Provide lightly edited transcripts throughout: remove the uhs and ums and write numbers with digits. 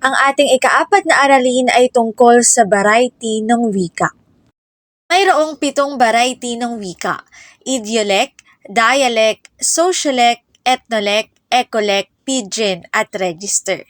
Ang ating ikaapat na aralin ay tungkol sa variety ng wika. Mayroong 7 variety ng wika: idiolect, dialect, sociolect, ethnolect, ecolect, pidgin, at register.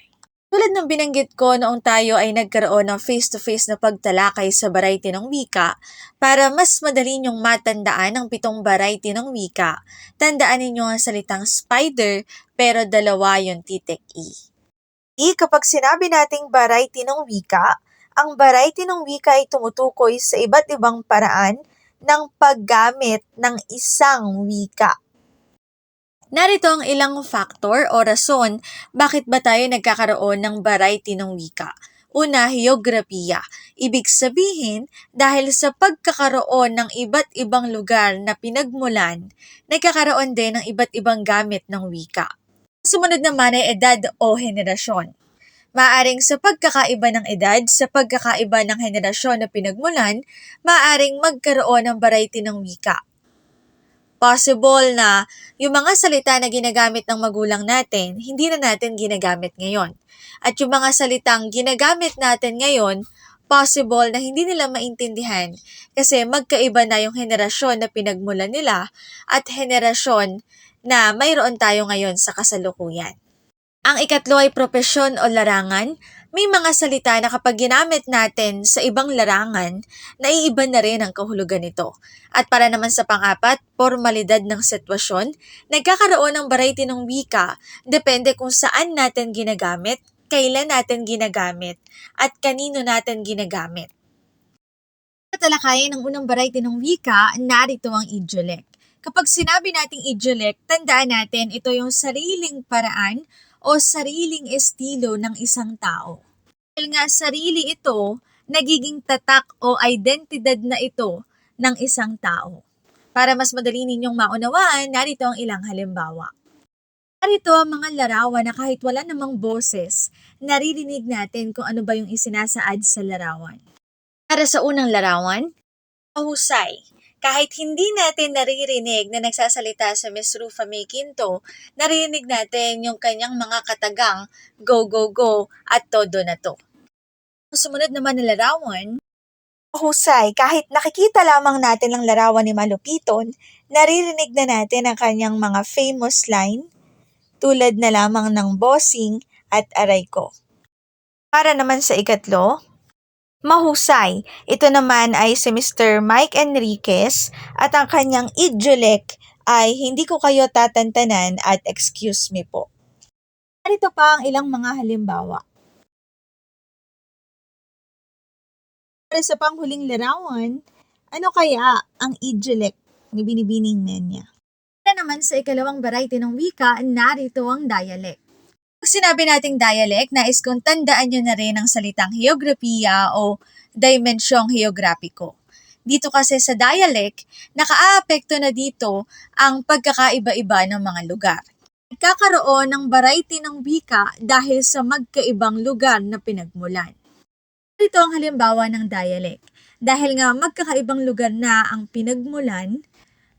Tulad ng binanggit ko noong tayo ay nagkaroon ng face-to-face na pagtalakay sa variety ng wika, para mas madali niyong matandaan ang 7 variety ng wika, tandaan ninyo ang salitang spider pero dalawa yung titik E. Kapag sinabi nating variety ng wika, ang variety ng wika ay tumutukoy sa iba't ibang paraan ng paggamit ng isang wika. Narito ang ilang factor o rason bakit ba tayo nagkakaroon ng variety ng wika. Una, heograpiya. Ibig sabihin, dahil sa pagkakaroon ng iba't ibang lugar na pinagmulan, nagkakaroon din ng iba't ibang gamit ng wika. Sumunod naman ay edad o henerasyon. Maaring sa pagkakaiba ng edad, sa pagkakaiba ng henerasyon na pinagmulan, maaring magkaroon ng variety ng wika. Possible na yung mga salita na ginagamit ng magulang natin, hindi na natin ginagamit ngayon. At yung mga salitang ginagamit natin ngayon, possible na hindi nila maintindihan kasi magkaiba na yung henerasyon na pinagmulan nila at henerasyon na mayroon tayo ngayon sa kasalukuyan. Ang ikatlo ay propesyon o larangan. May mga salita na kapag ginamit natin sa ibang larangan, naiiba na rin ang kahulugan nito. At para naman sa pang-apat, formalidad ng sitwasyon, nagkakaroon ng variety ng wika, depende kung saan natin ginagamit, kailan natin ginagamit, at kanino natin ginagamit. Tatalakayin ng unang variety ng wika, narito ang idiolect. Kapag sinabi nating idiolect, tandaan natin ito yung sariling paraan o sariling estilo ng isang tao. Dahil nga sarili ito, nagiging tatak o identidad na ito ng isang tao. Para mas madali ninyong maunawaan, narito ang ilang halimbawa. Narito ang mga larawan na kahit wala namang boses, naririnig natin kung ano ba yung isinasaad sa larawan. Para sa unang larawan, mahusay. Kahit hindi natin naririnig na nagsasalita sa Miss Rufa May Quinto, naririnig natin yung kanyang mga katagang go, go, go at todo na to. Sumunod naman na larawan, mahusay. Kahit nakikita lamang natin ang larawan ni Malupiton, naririnig na natin ang kanyang mga famous line, tulad na lamang ng bossing at aray ko. Para naman sa ikatlo, mahusay. Ito naman ay si Mr. Mike Enriquez at ang kanyang idiolect ay hindi ko kayo tatantanan at excuse me po. Narito pa ang ilang mga halimbawa. Para sa panghuling larawan, ano kaya ang idiolect ni Binibining Menya? Para naman sa ikalawang variety ng wika, narito ang dialect. Pag sinabi nating dialect, nais kong tandaan nyo na rin ang salitang heograpiya o dimensyong heograpiko. Dito kasi sa dialect, nakaapekto na dito ang pagkakaiba-iba ng mga lugar. Nagkakaroon ng variety ng wika dahil sa magkaibang lugar na pinagmulan. Ito ang halimbawa ng dialect. Dahil nga magkakaibang lugar na ang pinagmulan,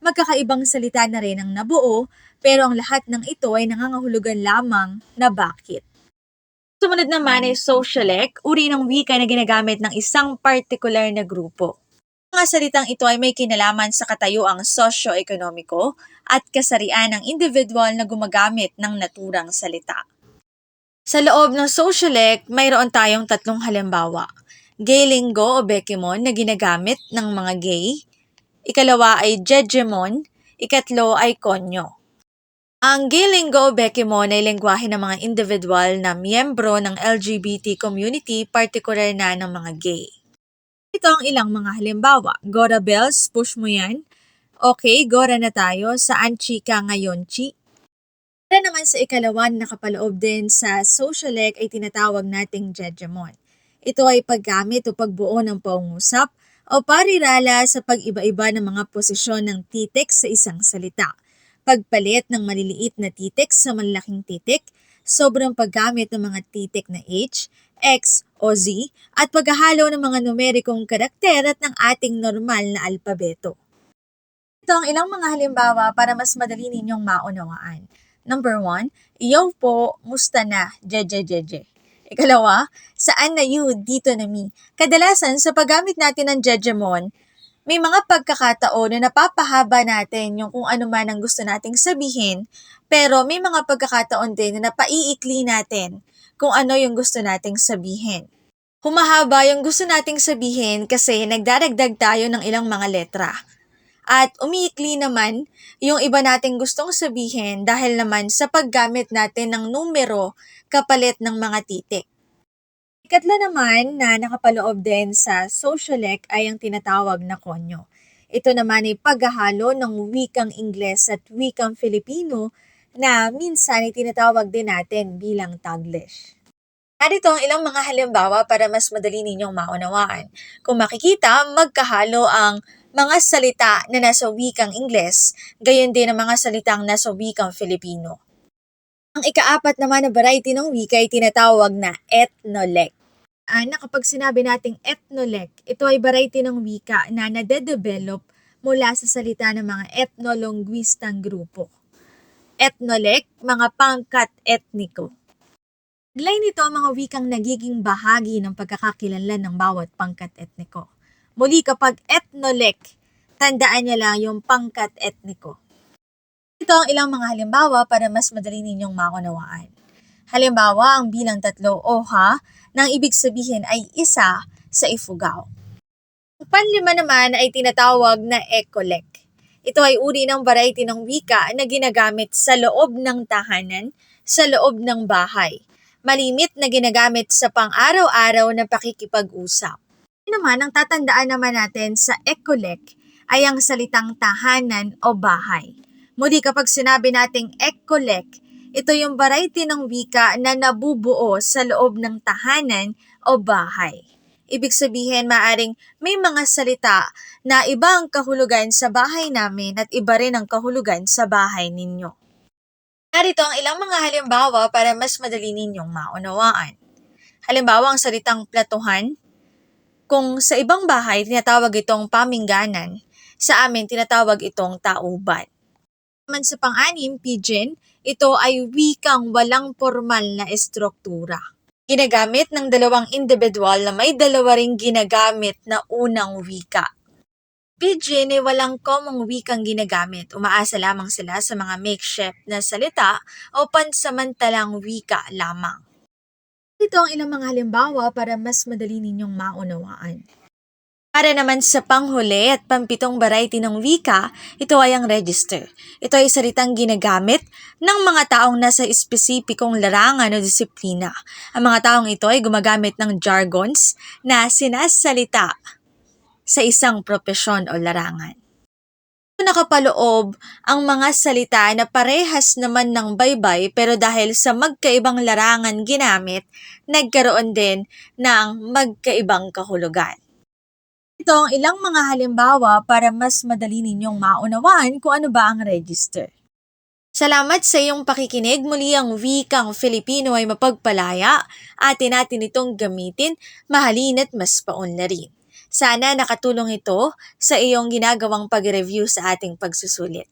magkakaibang salita na rin ang nabuo, pero ang lahat ng ito ay nangangahulugan lamang na bakit. Sumunod naman ay sociolect, uri ng wika na ginagamit ng isang particular na grupo. Ang mga salitang ito ay may kinalaman sa katayuang sosyo-ekonomiko at kasarian ng individual na gumagamit ng naturang salita. Sa loob ng sociolect, mayroon tayong 3 halimbawa. Gay linggo o bekimon na ginagamit ng mga gay. Ikalawa ay jegemon. Ikatlo ay konyo. Ang gay linggo o bekimon ay lengguwahe ng mga individual na miyembro ng LGBT community, partikular na ng mga gay. Ito ang ilang mga halimbawa. Gora Bells, push mo yan. Okay, Gora na tayo. Saan chika ngayon, chi? Para naman sa ikalawa na nakapaloob din sa sociolect ay tinatawag nating jegemon. Ito ay paggamit o pagbuo ng pangungusap o parirala sa pag-iba-iba ng mga posisyon ng titik sa isang salita. Pagpalit ng maliliit na titik sa malalaking titik, sobrang paggamit ng mga titik na H, X o Z, at paghahalo ng mga numerikong karakter at ng ating normal na alpabeto. Ito ang ilang mga halimbawa para mas madali ninyong maunawaan. Number 1, yo po, musta na, jeje jeje. Ikalawa, saan na you, dito na me. Kadalasan sa paggamit natin ng jejemon, may mga pagkakataon na napapahaba natin yung kung ano man ang gusto nating sabihin, pero may mga pagkakataon din na napaiikli natin kung ano yung gusto nating sabihin. Humahaba yung gusto nating sabihin kasi nagdaragdag tayo ng ilang mga letra. At umiikli naman yung iba nating gustong sabihin dahil naman sa paggamit natin ng numero kapalit ng mga titik. Ikatlo naman na nakapaloob din sa socialect ay ang tinatawag na konyo. Ito naman ay paghahalo ng wikang Ingles at wikang Filipino na minsan ay tinatawag din natin bilang Taglish. Narito ang ilang mga halimbawa para mas madali ninyong maunawaan. Kung makikita, magkahalo ang mga salita na nasa wikang Ingles, gayon din ang mga salitang nasa wikang Filipino. Ang ikaapat naman na variety ng wika ay tinatawag na ethnolect. Na kapag sinabi nating ethnolect, ito ay variety ng wika na nade-develop mula sa salita ng mga ethnolinguistang grupo. Ethnolect, mga pangkat etniko. Taglay nito ang mga wikang nagiging bahagi ng pagkakakilanlan ng bawat pangkat etniko. Muli kapag ethnolect, tandaan niya lang yung pangkat etniko. Ito ang ilang mga halimbawa para mas madali ninyong maunawaan. Halimbawa, ang bilang 3 oha nang ibig sabihin ay isa sa Ifugao. Ang panlima naman ay tinatawag na ecolect. Ito ay uri ng variety ng wika na ginagamit sa loob ng tahanan, sa loob ng bahay. Malimit na ginagamit sa pang-araw-araw na pakikipag-usap. Naman, ang tatandaan naman natin sa ecolect ay ang salitang tahanan o bahay. Muli kapag sinabi nating ecolect, ito yung variety ng wika na nabubuo sa loob ng tahanan o bahay. Ibig sabihin, maaring may mga salita na iba ang kahulugan sa bahay namin at iba rin ang kahulugan sa bahay ninyo. Narito ang ilang mga halimbawa para mas madali ninyong maunawaan. Halimbawa, ang salitang platuhan. Kung sa ibang bahay, tinatawag itong pamingganan. Sa amin, tinatawag itong tauban. Naman sa pang-anim, pidgin, ito ay wikang walang formal na estruktura. Ginagamit ng dalawang individual na may dalawa ring ginagamit na unang wika. Pidgin ay walang common wikang ginagamit. Umaasa lamang sila sa mga makeshift na salita o pansamantalang wika lamang. Ito ang ilang mga halimbawa para mas madali ninyong maunawaan. Para naman sa panghuli at pampitong variety ng wika, ito ay ang register. Ito ay salitang ginagamit ng mga taong nasa espesipikong larangan o disiplina. Ang mga taong ito ay gumagamit ng jargons na sinasalita sa isang propesyon o larangan. Nakapaloob ang mga salita na parehas naman ng baybay pero dahil sa magkaibang larangan ginamit, nagkaroon din ng magkaibang kahulugan. Ito ang ilang mga halimbawa para mas madali ninyong maunawaan kung ano ba ang register. Salamat sa iyong pakikinig. Muli ang wikang Filipino ay mapagpalaya. Atin natin itong gamitin, mahalin at mas paunlarin. Sana nakatulong ito sa iyong ginagawang pag-review sa ating pagsusulit.